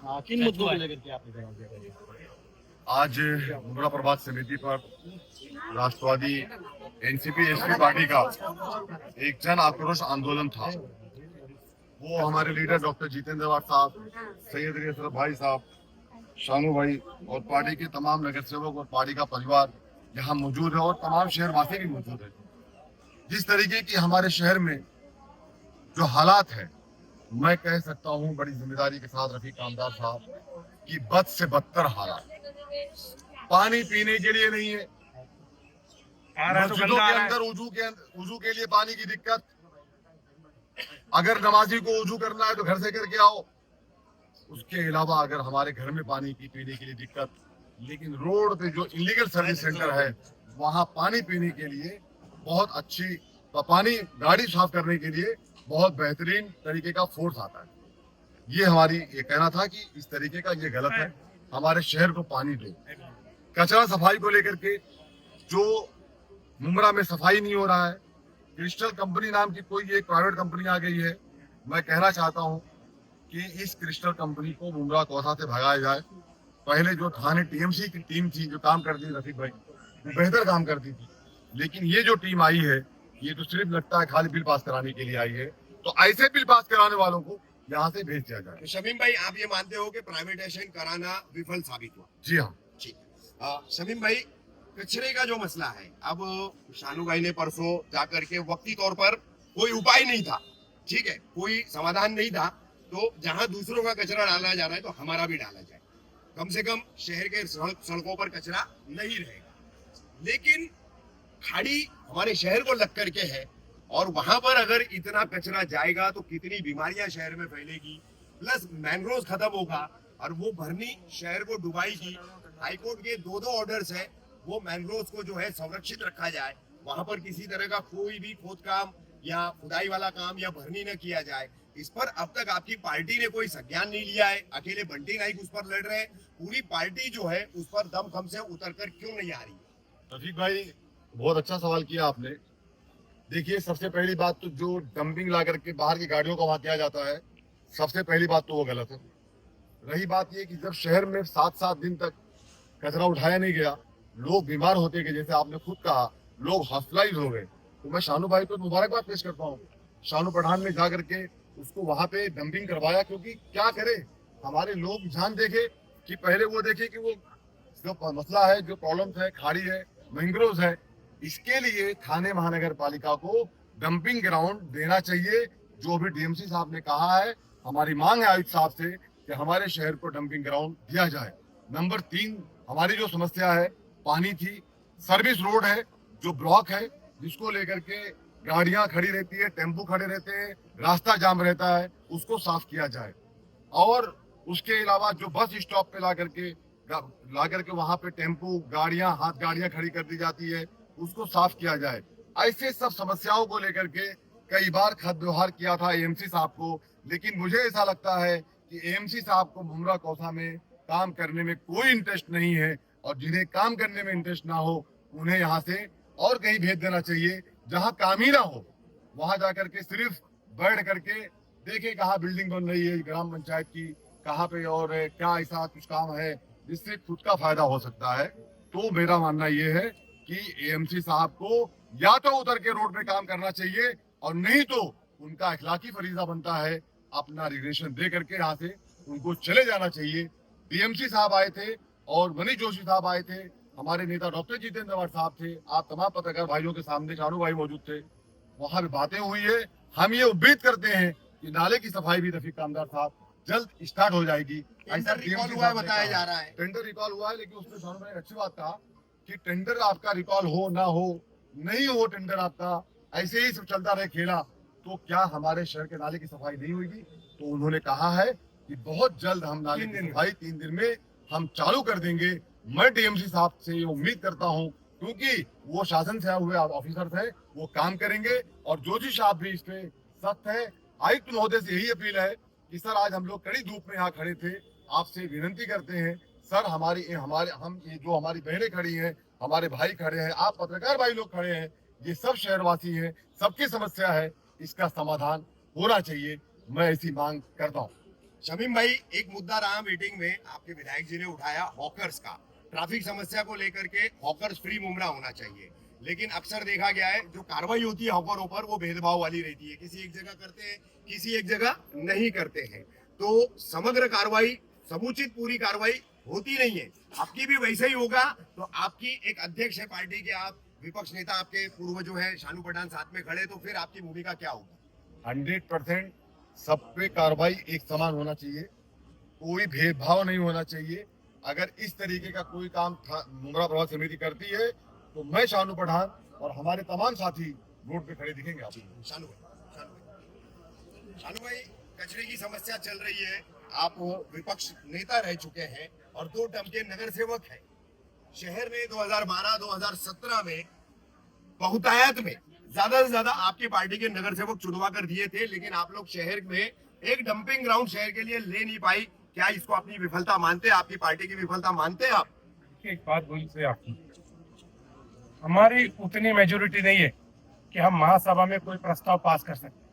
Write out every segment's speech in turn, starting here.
किन मुद्दों को लेकर के आपने जवाब दिया? आज मुमरा प्रभात समिति पर राष्ट्रवादी एनसीपी एसपी पार्टी का एक जन आक्रोश आंदोलन था। वो हमारे लीडर डॉक्टर जितेंद्र वार साहब, सैयद अशरफ भाई साहब, शानू भाई और पार्टी के तमाम नगर सेवक और पार्टी का परिवार यहाँ मौजूद है और तमाम शहरवासी भी मौजूद है। जिस तरीके की हमारे शहर में जो हालात है, मैं कह सकता हूँ बड़ी जिम्मेदारी के साथ रफीक कामदार साहब की बद से बदतर हालात। पानी पीने के लिए नहीं है, मस्जिदों के अंदर वजू के लिए पानी की दिक्कत। अगर नमाजी को वजू करना है तो घर से करके आओ। उसके अलावा अगर हमारे घर में पानी की पीने के लिए दिक्कत, लेकिन रोड पे जो इलीगल सर्विस सेंटर है वहाँ पानी पीने के लिए बहुत अच्छी, पानी गाड़ी साफ करने के लिए बहुत बेहतरीन तरीके का फोर्स आता है। ये हमारी ये कहना था कि इस तरीके का ये गलत है। हमारे शहर को पानी दो। कचरा सफाई को लेकर के जो मुमरा में सफाई नहीं हो रहा है, क्रिस्टल कंपनी नाम की कोई एक प्राइवेट कंपनी आ गई है। मैं कहना चाहता हूं कि इस क्रिस्टल कंपनी को मुमरा कौसा से भगाया जाए। पहले जो थाने टीएमसी की टीम थी जो काम करती थी, रफीक भाई बेहतर काम करती थी, लेकिन ये जो टीम आई है ये तो सिर्फ लगता है खाली बिल पास कराने के लिए आई है। तो ऐसे बिल पास कराने वालों को यहाँ से भेज दिया जाए। तो शमीम भाई, आप ये मानते हो कि प्राइवेटाइजेशन कराना विफल साबित हुआ? जी हाँ। ठीक। शमीम भाई, कचरे का जो मसला है, अब शानू भाई ने परसों जाकर के वक्ती तौर पर कोई उपाय नहीं था, ठीक है, कोई समाधान नहीं था, तो जहां दूसरों का कचरा डाला जा रहा है तो हमारा भी डाला जाए, कम से कम शहर के सड़कों पर कचरा नहीं रहेगा। लेकिन खाड़ी हमारे शहर को लग करके है और वहां पर अगर इतना कचरा जाएगा तो कितनी बीमारियां शहर में फैलेगी, प्लस मैंग्रोव खत्म होगा और वो भरनी शहर को डुबाएगी। हाईकोर्ट के दो ऑर्डर्स है, वो मैंग्रोव को जो है संरक्षित रखा जाए, वहां पर किसी तरह का कोई भी खोद काम या खुदाई वाला काम या भरनी न किया जाए। इस पर अब तक आपकी पार्टी ने कोई संज्ञान नहीं लिया है। अकेले बंटी नाइक उस पर लड़ रहे हैं, पूरी पार्टी जो है उस पर दमखम से उतरकर क्यों नहीं आ रही है? रफीक भाई, बहुत अच्छा सवाल किया आपने। देखिए, सबसे पहली बात तो जो डंपिंग ला करके बाहर की गाड़ियों का वहां किया जाता है, सबसे पहली बात तो वो गलत है। रही बात ये कि जब शहर में 7-7 दिन तक कचरा उठाया नहीं गया, लोग बीमार होते गए, जैसे आपने खुद कहा, लोग हॉस्पिटलाइज हो गए, तो मैं शानू भाई को मुबारकबाद पेश करता हूँ। शानू पठान ने जा करके उसको वहां पे डंपिंग करवाया, क्योंकि क्या करे, हमारे लोग ध्यान देखे कि पहले वो देखे कि वो जो मसला है, जो प्रॉब्लम है, खाड़ी है, मैंग्रोव है, इसके लिए थाने महानगर पालिका को डंपिंग ग्राउंड देना चाहिए। जो भी डीएमसी साहब ने कहा है, हमारी मांग है आयुक्त साहब से कि हमारे शहर को डंपिंग ग्राउंड दिया जाए। नंबर 3, हमारी जो समस्या है पानी की, सर्विस रोड है जो ब्लॉक है, जिसको लेकर के गाड़ियां खड़ी रहती है, टेम्पो खड़े रहते हैं, रास्ता जाम रहता है, उसको साफ किया जाए। और उसके अलावा जो बस स्टॉप पे ला करके वहां पे टेम्पो गाड़ियां, हाथ गाड़ियां खड़ी कर दी जाती है, उसको साफ किया जाए। ऐसे सब समस्याओं को लेकर के कई बार खत व्यवहार किया था एएमसी साहब को, लेकिन मुझे ऐसा लगता है कि एएमसी साहब को मुमरा कौसा में काम करने में कोई इंटरेस्ट नहीं है, और जिन्हें काम करने में इंटरेस्ट ना हो उन्हें यहाँ से और कहीं भेज देना चाहिए जहाँ काम ही ना हो। वहां जाकर के सिर्फ बैठ करके देखे कहाँ बिल्डिंग बन रही है ग्राम पंचायत की, कहाँ पे और क्या ऐसा कुछ काम है जिससे खुद का फायदा हो सकता है। तो मेरा मानना ये है कि एएमसी साहब को या तो उतर के रोड पे काम करना चाहिए, और नहीं तो उनका अखलाकी फरीजा बनता है अपना रिग्रेशन दे करके यहाँ से उनको चले जाना चाहिए। डीएमसी साहब आए थे और मनीष जोशी साहब आए थे, हमारे नेता डॉक्टर जितेंद्र वार साहब थे, आप तमाम पत्रकार भाइयों के सामने शानू भाई मौजूद थे, वहां पे बातें हुई है। हम ये उम्मीद करते हैं कि नाले की सफाई भी रफीक कामदार साहब जल्द स्टार्ट हो जाएगी। ऐसा रिकॉल हुआ है बताया जा रहा है। टेंडर रिकॉल हुआ है, लेकिन उसमें शानू भाई ने अच्छी बात कहा कि टेंडर आपका रिकॉल हो ना हो, नहीं हो टेंडर आपका, ऐसे ही सब चलता रहे खेला, तो क्या हमारे शहर के नाले की सफाई नहीं होगी? तो उन्होंने कहा है कि बहुत जल्द हम नाले की सफाई 3 दिन में हम चालू कर देंगे। मैं डीएमसी साहब से उम्मीद करता हूं, क्योंकि वो शासन से आए हुए ऑफिसर्स हैं, वो काम करेंगे, और जोशी साहब भी इस पे सख्त है। आयुक्त महोदय से यही अपील है कि सर, आज हम लोग कड़ी धूप में यहाँ खड़े थे, आपसे विनती करते हैं सर, हम ये जो हमारी बहनें खड़ी हैं, हमारे भाई खड़े हैं, आप पत्रकार भाई लोग खड़े हैं, ये सब शहरवासी हैं, सबकी समस्या है, इसका समाधान होना चाहिए। मैं ऐसी मांग करता हूँ। शमीम भाई, एक मुद्दा रहा मीटिंग में, आपके विधायक जी ने उठाया हॉकर्स का। ट्रैफिक समस्या को लेकर के हॉकर्स फ्री मुमरा होना चाहिए, लेकिन अक्सर देखा गया है जो कार्रवाई होती है हॉकरों पर वो भेदभाव वाली रहती है, किसी एक जगह करते हैं, किसी एक जगह नहीं करते हैं। तो समग्र कार्रवाई, समुचित पूरी कार्रवाई होती नहीं है। आपकी भी वैसे ही होगा। तो आपकी एक अध्यक्ष है पार्टी के, आप विपक्ष नेता, आपके पूर्व जो है शानू पठान साथ में खड़े, तो फिर आपकी भूमिका क्या होगी? 100% सब पे कार्रवाई एक समान होना चाहिए, कोई भेदभाव नहीं होना चाहिए। अगर इस तरीके का कोई काम मुमरा प्रभाव समिति करती है तो मैं शानू पठान और हमारे तमाम साथी रोड पे खड़े दिखेंगे आपको। शानू भाई, कचरे की समस्या चल रही है, आप विपक्ष नेता रह चुके हैं और 2 टर्म के नगर सेवक हैं। शहर ने 2012-2017 में बहुतायत में ज्यादा से ज्यादा आपकी पार्टी के नगर सेवक चुनवा कर दिए थे, लेकिन आप लोग शहर में एक डंपिंग ग्राउंड शहर के लिए ले नहीं पाई। क्या इसको अपनी विफलता मानते हैं, आपकी पार्टी की विफलता मानते हैं आप? एक बात बोली से आपकी, हमारी उतनी मेजोरिटी नहीं है कि हम महासभा में कोई प्रस्ताव पास कर सकते।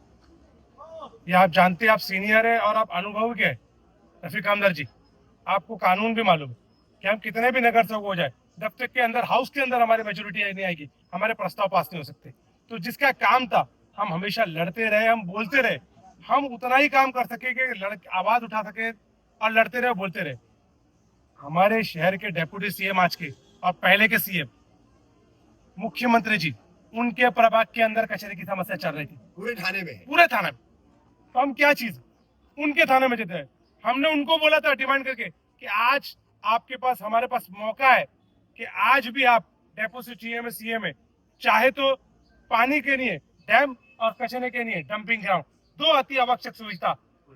ये आप जानते हैं, आप सीनियर है और आप अनुभवी के हैं रफीक हमदर जी, आपको कानून भी मालूम है कि हम कितने भी नगर सेवक हो जाए, जब तक के अंदर हाउस के अंदर हमारी मेजोरिटी नहीं आएगी, हमारे प्रस्ताव पास नहीं हो सकते। तो जिसका काम था, हम हमेशा लड़ते रहे, हम बोलते रहे, हम उतना ही काम कर सके कि आवाज उठा सके और लड़ते रहे, बोलते रहे। हमारे शहर के डेप्यूटी सीएम आज के और पहले के सीएम मुख्यमंत्री जी, उनके प्रभाग के अंदर कचरे की समस्या चल रही थी पूरे थाने में? पूरे थाने में। तो हम क्या चीज उनके थाने में जीते हैं। हमने उनको बोला था डिमांड करके कि आज आपके पास, हमारे पास मौका है कि आज भी आप डेप्यूटी सीएम है, चाहे तो पानी के लिए डैम और कचरे के लिए डंपिंग ग्राउंड, 2 अति आवश्यक सुविधा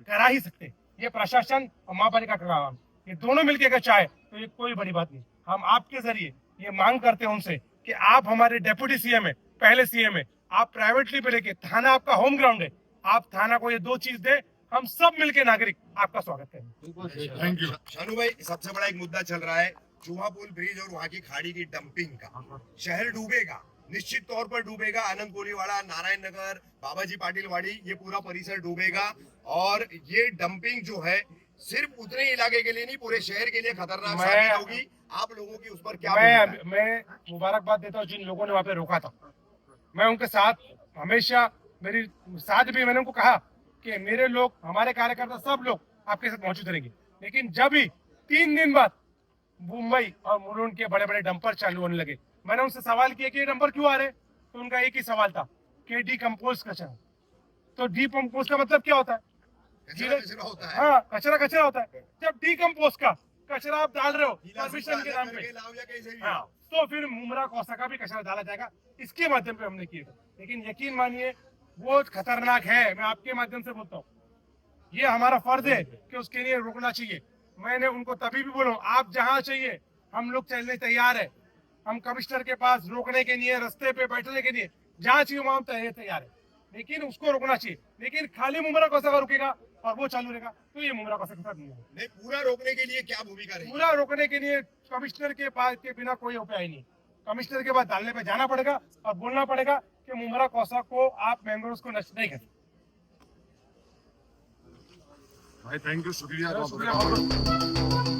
करा ही सकते। ये प्रशासन और महापालिका का काम, ये दोनों मिलकर अगर चाहे तो ये कोई बड़ी बात नहीं। हम आपके जरिए ये मांग करते हैं उनसे कि आप हमारे डेप्यूटी सीएम है, पहले सीएम है, आप प्राइवेटली पे लेके, थाना आपका होम ग्राउंड है, आप थाना को ये 2 चीज दे, हम सब मिलके नागरिक आपका स्वागत करेंगे। Thank you. शानू भाई, सबसे बड़ा एक मुद्दा चल रहा है चूहा पुल ब्रिज और वहां की खाड़ी की डंपिंग का। शहर डूबेगा, निश्चित तौर पर डूबेगा। आनंद कोलीवाड़ा, नारायण नगर, बाबाजी पाटिल वाड़ी, ये पूरा परिसर डूबेगा। और ये डंपिंग जो है सिर्फ उतने इलाके के लिए नहीं, पूरे शहर के लिए खतरनाक साबित होगी। आप लोगों की उस पर क्या? मैं मुबारकबाद देता हूँ जिन लोगों ने वहां पे रोका था। मैं उनके साथ हमेशा, मेरी साथ भी मैंने उनको कहा कि मेरे लोग, हमारे कार्यकर्ता, सब लोग आपके साथ मौजूद रहेंगे। लेकिन जब भी 3 दिन बाद मुंबई और मुलुंड के बड़े बड़े डंपर चालू होने लगे, मैंने उनसे सवाल किया कि ये डंपर क्यों आ रहे, तो उनका एक ही सवाल था कि डिकम्पोज कचरा। तो डिकम्पोज का मतलब क्या होता है? कचरा होता है। हाँ, कचरा होता है। जब डिकम्पोज का कचरा आप डाल रहे हो परमिशन के नाम पे, हाँ, तो फिर मुमरा कौसा का भी कचरा डाला जाएगा। इसके माध्यम पे हमने किए। लेकिन यकीन मानिए वो खतरनाक है। मैं आपके माध्यम से बोलता हूँ, ये हमारा फर्ज है कि उसके लिए रोकना चाहिए। मैंने उनको तभी भी बोला, आप जहाँ चाहिए हम लोग चलने तैयार है। हम कमिश्नर के पास रोकने के लिए, रास्ते पे बैठने के लिए, जहाँ चाहिए वहां तैयार है, लेकिन उसको रोकना चाहिए। लेकिन खाली मुमरा कौसा का रुकेगा और वो चालू रहेगा तो ये मुमरा कौसा के साथ नहीं होगा। नहीं, पूरा रोकने के लिए क्या भूमिका रहेगी? पूरा रोकने के लिए कमिश्नर के पास के बिना कोई उपाय नहीं। कमिश्नर के पास डालने पे जाना पड़ेगा और बोलना पड़ेगा कि मुमरा कौसा को आप मैंग्रोव्स को नष्ट नहीं करते। भाई थैंक यू, शुक्रिया। शुक्रिया।